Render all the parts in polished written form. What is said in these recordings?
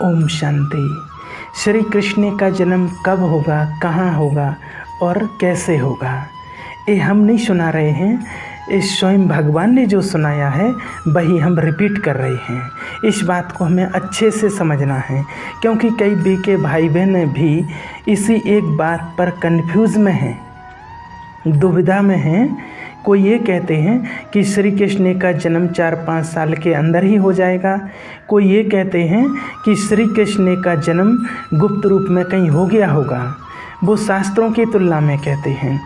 ओम शांति। श्री कृष्ण का जन्म कब होगा, कहाँ होगा और कैसे होगा, ये हम नहीं सुना रहे हैं। इस स्वयं भगवान ने जो सुनाया है वही हम रिपीट कर रहे हैं। इस बात को हमें अच्छे से समझना है, क्योंकि कई बीके भाई बहन भी इसी एक बात पर कंफ्यूज में हैं, दुविधा में हैं। कोई ये कहते हैं कि श्री कृष्ण का जन्म 4-5 साल के अंदर ही हो जाएगा। कोई ये कहते हैं कि श्री कृष्ण का जन्म गुप्त रूप में कहीं हो गया होगा। वो शास्त्रों की तुलना में कहते हैं।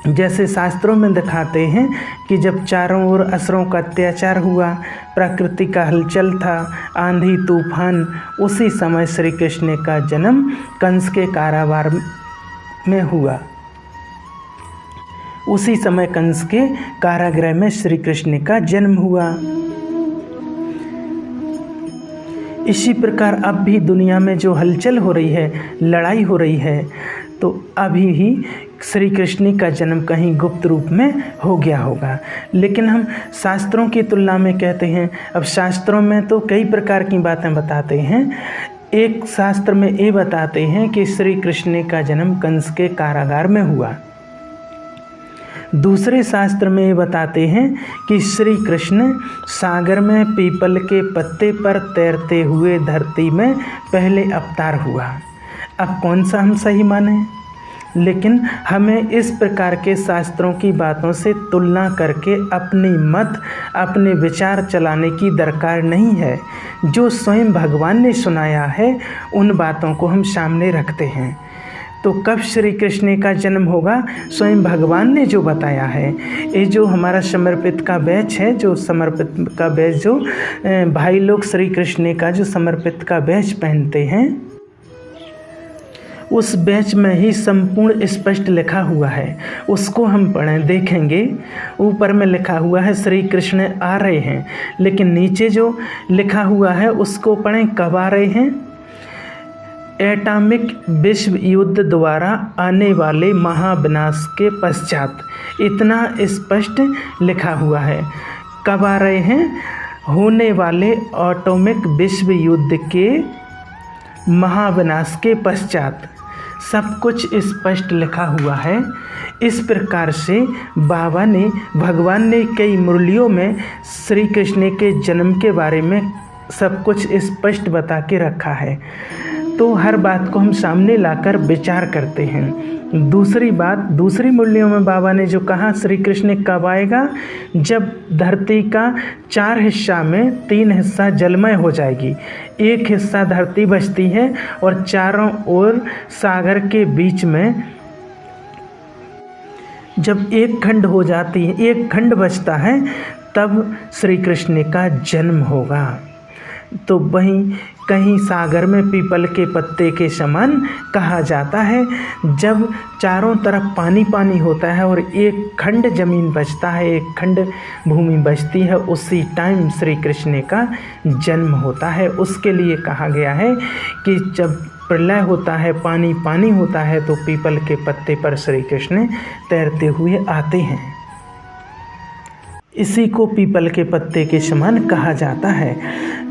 जैसे शास्त्रों में दिखाते हैं कि जब चारों ओर असुरों का अत्याचार हुआ, प्रकृति का हलचल था, आंधी तूफान, उसी समय श्री कृष्ण का जन्म कंस के कारावार में हुआ। उसी समय कंस के कारागृह में श्री कृष्ण का जन्म हुआ। इसी प्रकार अब भी दुनिया में जो हलचल हो रही है, लड़ाई हो रही है, तो अभी ही श्री कृष्ण का जन्म कहीं गुप्त रूप में हो गया होगा। लेकिन हम शास्त्रों की तुलना में कहते हैं। अब शास्त्रों में तो कई प्रकार की बातें बताते हैं। एक शास्त्र में ये बताते हैं कि श्री कृष्ण का जन्म कंस के कारागार में हुआ। दूसरे शास्त्र में ये बताते हैं कि श्री कृष्ण सागर में पीपल के पत्ते पर तैरते हुए धरती में पहले अवतार हुआ। अब कौन सा हम सही माने? लेकिन हमें इस प्रकार के शास्त्रों की बातों से तुलना करके अपनी मत, अपने विचार चलाने की दरकार नहीं है। जो स्वयं भगवान ने सुनाया है उन बातों को हम सामने रखते हैं। तो कब श्री कृष्ण का जन्म होगा, स्वयं भगवान ने जो बताया है। ये जो हमारा समर्पित का बैच है, जो समर्पित का बैच जो भाई लोग श्री कृष्ण का जो समर्पित का बैच पहनते हैं, उस बैच में ही संपूर्ण स्पष्ट लिखा हुआ है। उसको हम पढ़ें, देखेंगे। ऊपर में लिखा हुआ है श्री कृष्ण आ रहे हैं, लेकिन नीचे जो लिखा हुआ है उसको पढ़ें, कब आ रहे हैं। एटॉमिक विश्व युद्ध द्वारा आने वाले महाविनाश के पश्चात, इतना स्पष्ट लिखा हुआ है। कब आ रहे हैं? होने वाले एटॉमिक विश्व युद्ध के महाविनाश के पश्चात, सब कुछ स्पष्ट लिखा हुआ है। इस प्रकार से बाबा ने, भगवान ने कई मुरलियों में श्री कृष्ण के जन्म के बारे में सब कुछ स्पष्ट बता के रखा है। तो हर बात को हम सामने लाकर विचार करते हैं। दूसरी बात, दूसरी मुरलियों में बाबा ने जो कहा श्री कृष्ण कब आएगा, जब धरती का 4 हिस्सा में 3 हिस्सा जलमय हो जाएगी, 1 हिस्सा धरती बचती है और चारों ओर सागर के बीच में जब एक खंड हो जाती है, एक खंड बचता है, तब श्री कृष्ण का जन्म होगा। तो वहीं कहीं सागर में पीपल के पत्ते के समान कहा जाता है। जब चारों तरफ पानी पानी होता है और एक खंड जमीन बचता है, एक खंड भूमि बचती है, उसी टाइम श्री कृष्ण का जन्म होता है। उसके लिए कहा गया है कि जब प्रलय होता है, पानी पानी होता है, तो पीपल के पत्ते पर श्री कृष्ण तैरते हुए आते हैं। इसी को पीपल के पत्ते के समान कहा जाता है।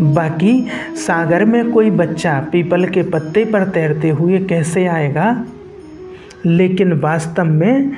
बाकी सागर में कोई बच्चा पीपल के पत्ते पर तैरते हुए कैसे आएगा? लेकिन वास्तव में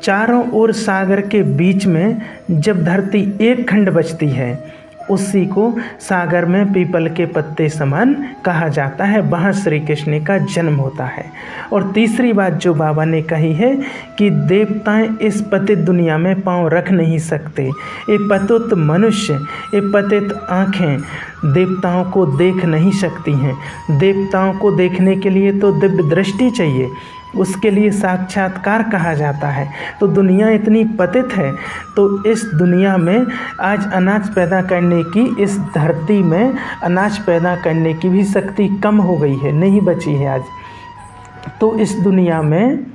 चारों ओर सागर के बीच में जब धरती एक खंड बचती है, उसी को सागर में पीपल के पत्ते समान कहा जाता है। वहाँ श्री कृष्ण का जन्म होता है। और तीसरी बात जो बाबा ने कही है कि देवताएं इस पतित दुनिया में पांव रख नहीं सकते। ये पतित मनुष्य, ये पतित आँखें देवताओं को देख नहीं सकती हैं। देवताओं को देखने के लिए तो दिव्य दृष्टि चाहिए, उसके लिए साक्षात्कार कहा जाता है। तो दुनिया इतनी पतित है, तो इस दुनिया में आज अनाज पैदा करने की, इस धरती में अनाज पैदा करने की भी शक्ति कम हो गई है, नहीं बची है आज। तो इस दुनिया में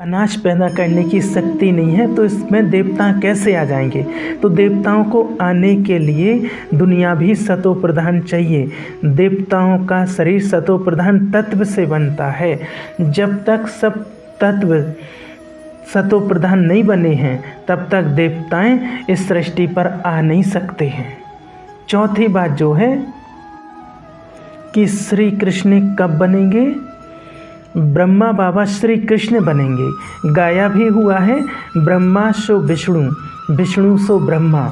अनाज पैदा करने की शक्ति नहीं है, तो इसमें देवता कैसे आ जाएंगे? तो देवताओं को आने के लिए दुनिया भी सतो प्रधान चाहिए। देवताओं का शरीर सतो प्रधान तत्व से बनता है। जब तक सब तत्व सतो प्रधान नहीं बने हैं, तब तक देवताएं इस सृष्टि पर आ नहीं सकते हैं। चौथी बात जो है कि श्री कृष्ण कब बनेंगे? ब्रह्मा बाबा श्री कृष्ण बनेंगे। गाया भी हुआ है, ब्रह्मा सो विष्णु, विष्णु सो ब्रह्मा।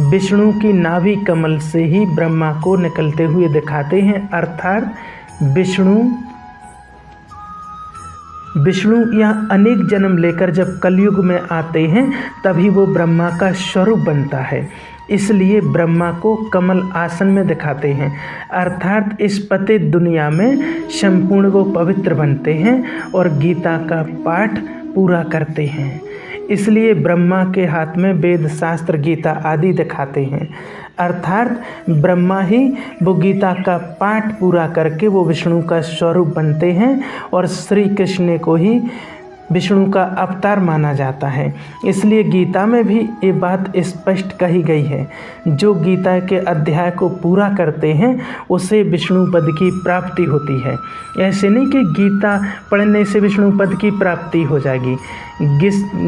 विष्णु की नाभि कमल से ही ब्रह्मा को निकलते हुए दिखाते हैं, अर्थात विष्णु यह अनेक जन्म लेकर जब कलयुग में आते हैं तभी वो ब्रह्मा का स्वरूप बनता है। इसलिए ब्रह्मा को कमल आसन में दिखाते हैं, अर्थात इस पतित दुनिया में संपूर्ण वो पवित्र बनते हैं और गीता का पाठ पूरा करते हैं। इसलिए ब्रह्मा के हाथ में वेद शास्त्र गीता आदि दिखाते हैं, अर्थात ब्रह्मा ही वो गीता का पाठ पूरा करके वो विष्णु का स्वरूप बनते हैं और श्री कृष्ण को ही विष्णु का अवतार माना जाता है। इसलिए गीता में भी ये बात स्पष्ट कही गई है, जो गीता के अध्याय को पूरा करते हैं उसे विष्णु पद की प्राप्ति होती है। ऐसे नहीं कि गीता पढ़ने से विष्णु पद की प्राप्ति हो जाएगी।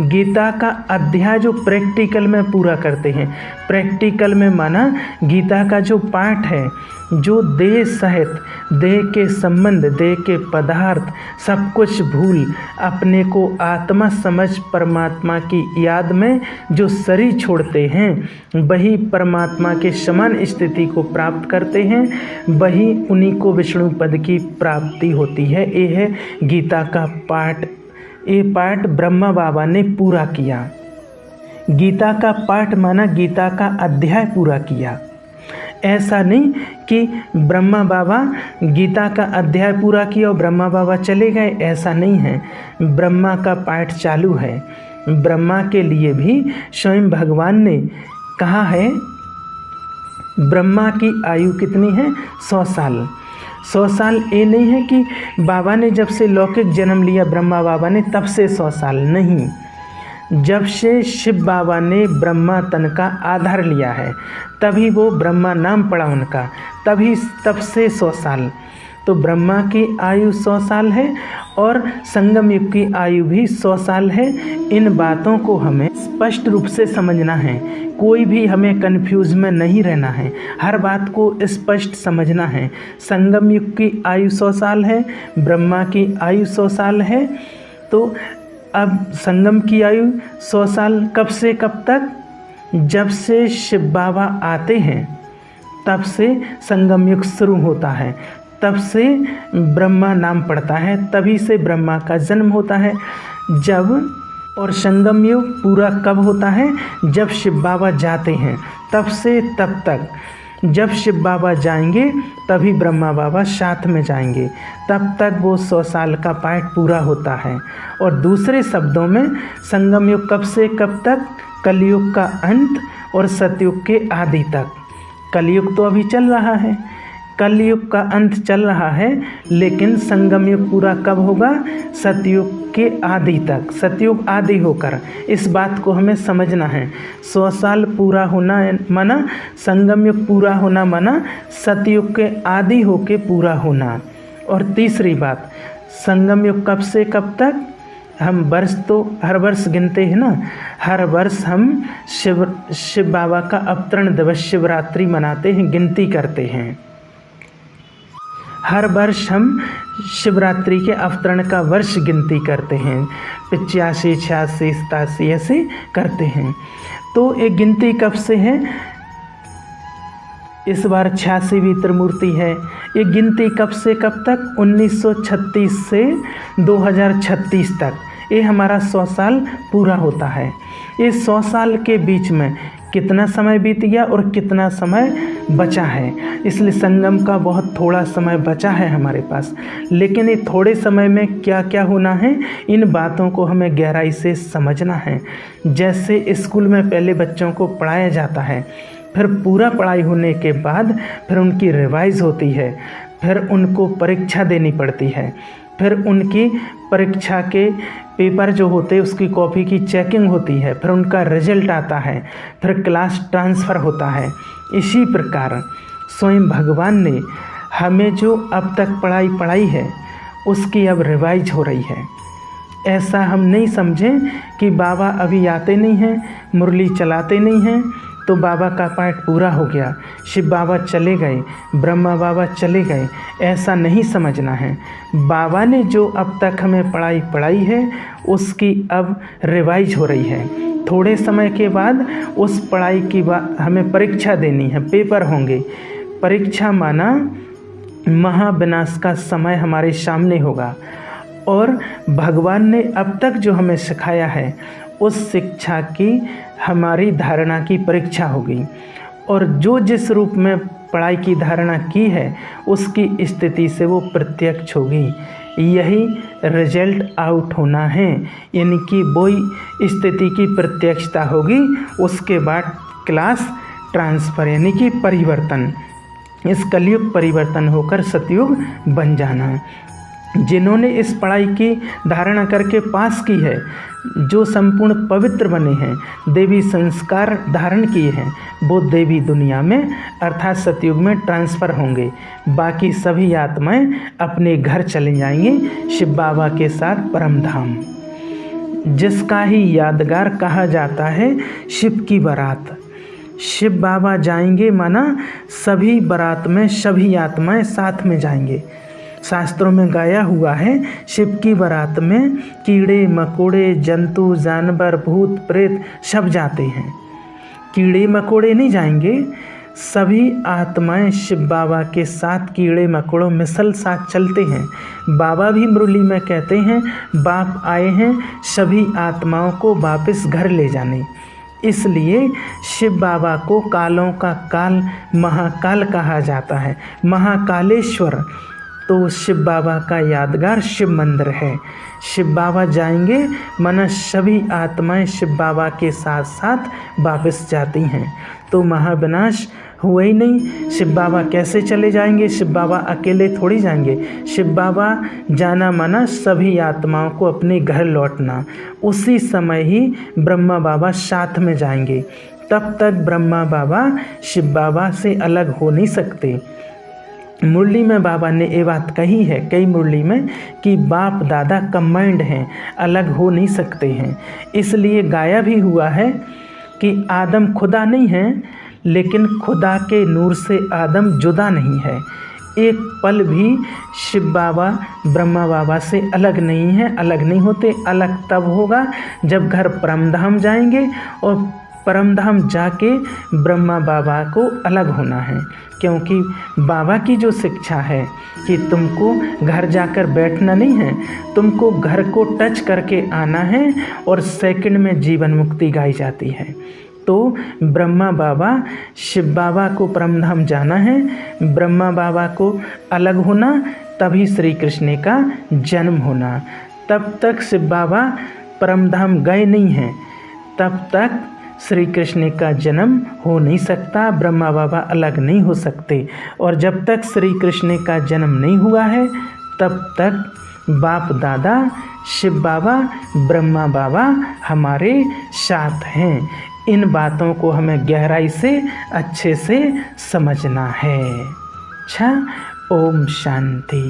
गीता का अध्याय जो प्रैक्टिकल में पूरा करते हैं, प्रैक्टिकल में माना गीता का जो पाठ है, जो देह सहित देह के संबंध, देह के पदार्थ सब कुछ भूल अपने को आत्मा समझ परमात्मा की याद में जो शरीर छोड़ते हैं वही परमात्मा के समान स्थिति को प्राप्त करते हैं, वही उन्हीं को विष्णु पद की प्राप्ति होती है। ये है गीता का पाठ। ये पाठ ब्रह्मा बाबा ने पूरा किया। गीता का पाठ माना गीता का अध्याय पूरा किया। ऐसा नहीं कि ब्रह्मा बाबा गीता का अध्याय पूरा किया और ब्रह्मा बाबा चले गए, ऐसा नहीं है। ब्रह्मा का पाठ चालू है। ब्रह्मा के लिए भी स्वयं भगवान ने कहा है, ब्रह्मा की आयु कितनी है? 100 साल। 100 साल ये नहीं है कि बाबा ने जब से लौकिक जन्म लिया ब्रह्मा बाबा ने तब से 100 साल, नहीं। जब से शिव बाबा ने ब्रह्मा तन का आधार लिया है तभी वो ब्रह्मा नाम पड़ा उनका, तब से 100 साल। तो ब्रह्मा की आयु 100 साल है और संगम युग की आयु भी 100 साल है। इन बातों को हमें स्पष्ट रूप से समझना है, कोई भी हमें कन्फ्यूज में नहीं रहना है, हर बात को स्पष्ट समझना है। संगम युग की आयु 100 साल है, ब्रह्मा की आयु 100 साल है। तो अब संगम की आयु 100 साल कब से कब तक? जब से शिव बाबा आते हैं तब से संगम युग शुरू होता है, तब से ब्रह्मा नाम पड़ता है, तभी से ब्रह्मा का जन्म होता है। और संगम युग पूरा कब होता है? जब शिव बाबा जाते हैं, तब से तब तक। जब शिव बाबा जाएंगे तभी ब्रह्मा बाबा साथ में जाएंगे, तब तक वो 100 साल का पाठ पूरा होता है। और दूसरे शब्दों में संगम युग कब से कब तक? कलयुग का अंत और सतयुग के आदि तक। कलयुग तो अभी चल रहा है, कलयुग का अंत चल रहा है, लेकिन संगम युग पूरा कब होगा? सतयुग के आदि तक, सतयुग आदि होकर। इस बात को हमें समझना है। 100 साल पूरा होना माना संगम युग पूरा होना, माना सतयुग के आदि होके पूरा होना। और तीसरी बात, संगम युग कब से कब तक? हम वर्ष तो हर वर्ष गिनते हैं ना, हर वर्ष हम शिव बाबा का अवतरण दिवस शिवरात्रि मनाते हैं, गिनती करते हैं। हर वर्ष हम शिवरात्रि के अवतरण का वर्ष गिनती करते हैं, 85, 86, 87 ऐसे करते हैं। तो एक गिनती कब से है? इस बार 86वीं त्रिमूर्ति है। ये गिनती कब से कब तक? 1936 से 2036 तक। ये हमारा 100 साल पूरा होता है। ये 100 साल के बीच में कितना समय बीत गया और कितना समय बचा है, इसलिए संगम का बहुत थोड़ा समय बचा है हमारे पास। लेकिन ये थोड़े समय में क्या क्या होना है, इन बातों को हमें गहराई से समझना है। जैसे स्कूल में पहले बच्चों को पढ़ाया जाता है, फिर पूरा पढ़ाई होने के बाद फिर उनकी रिवाइज होती है, फिर उनको परीक्षा देनी पड़ती है, फिर उनकी परीक्षा के पेपर जो होते हैं उसकी कॉपी की चेकिंग होती है, फिर उनका रिजल्ट आता है, फिर क्लास ट्रांसफ़र होता है। इसी प्रकार स्वयं भगवान ने हमें जो अब तक पढ़ाई है उसकी अब रिवाइज हो रही है। ऐसा हम नहीं समझें कि बाबा अभी आते नहीं हैं, मुरली चलाते नहीं हैं, तो बाबा का पाठ पूरा हो गया, शिव बाबा चले गए, ब्रह्मा बाबा चले गए, ऐसा नहीं समझना है। बाबा ने जो अब तक हमें पढ़ाई है उसकी अब रिवाइज हो रही है। थोड़े समय के बाद उस पढ़ाई की हमें परीक्षा देनी है, पेपर होंगे। परीक्षा माना महाविनाश का समय हमारे सामने होगा और भगवान ने अब तक जो हमें सिखाया है उस शिक्षा की हमारी धारणा की परीक्षा होगी और जो जिस रूप में पढ़ाई की धारणा की है उसकी स्थिति से वो प्रत्यक्ष होगी। यही रिजल्ट आउट होना है, यानी कि वही स्थिति की प्रत्यक्षता होगी। उसके बाद क्लास ट्रांसफ़र यानी कि परिवर्तन, इस कलयुग परिवर्तन होकर सतयुग बन जाना। जिन्होंने इस पढ़ाई की धारणा करके पास की है, जो संपूर्ण पवित्र बने हैं, देवी संस्कार धारण किए हैं, वो देवी दुनिया में अर्थात सतयुग में ट्रांसफ़र होंगे। बाकी सभी आत्माएं अपने घर चले जाएंगे शिव बाबा के साथ परम धाम, जिसका ही यादगार कहा जाता है शिव की बारात। शिव बाबा जाएंगे माना सभी बारात में सभी आत्माएं साथ में जाएंगे। शास्त्रों में गाया हुआ है शिव की बारात में कीड़े मकोड़े जंतु जानवर भूत प्रेत सब जाते हैं। कीड़े मकोड़े नहीं जाएंगे, सभी आत्माएं शिव बाबा के साथ कीड़े मकोड़ों मिसल साथ चलते हैं। बाबा भी मुरली में कहते हैं बाप आए हैं सभी आत्माओं को वापस घर ले जाने। इसलिए शिव बाबा को कालों का काल महाकाल कहा जाता है, महाकालेश्वर। तो शिव बाबा का यादगार शिव मंदिर है। शिव बाबा जाएंगे माना सभी आत्माएं शिव बाबा के साथ साथ वापस जाती हैं। तो महाविनाश हुआ ही नहीं। शिव बाबा कैसे चले जाएंगे? शिव बाबा अकेले थोड़ी जाएंगे। शिव बाबा जाना माना सभी आत्माओं को अपने घर लौटना। उसी समय ही ब्रह्मा बाबा साथ में जाएंगे। तब तक ब्रह्मा बाबा शिव बाबा से अलग हो नहीं सकते। मुरली में बाबा ने ये बात कही है कई मुरली में कि बाप दादा कंबाइंड हैं, अलग हो नहीं सकते हैं। इसलिए गाया भी हुआ है कि आदम खुदा नहीं है, लेकिन खुदा के नूर से आदम जुदा नहीं है। एक पल भी शिव बाबा ब्रह्मा बाबा से अलग नहीं है, अलग नहीं होते। अलग तब होगा जब घर परमधाम जाएंगे और परमधाम जाके ब्रह्मा बाबा को अलग होना है। क्योंकि बाबा की जो शिक्षा है कि तुमको घर जाकर बैठना नहीं है, तुमको घर को टच करके आना है और सेकंड में जीवन मुक्ति गाई जाती है। तो ब्रह्मा बाबा शिव बाबा को परमधाम जाना है, ब्रह्मा बाबा को अलग होना, तभी श्री कृष्ण का जन्म होना। तब तक शिव बाबा परमधाम गए नहीं हैं, तब तक श्री कृष्ण का जन्म हो नहीं सकता, ब्रह्मा बाबा अलग नहीं हो सकते। और जब तक श्री कृष्ण का जन्म नहीं हुआ है तब तक बाप दादा शिव बाबा ब्रह्मा बाबा हमारे साथ हैं। इन बातों को हमें गहराई से अच्छे से समझना है। अच्छा, ओम शांति।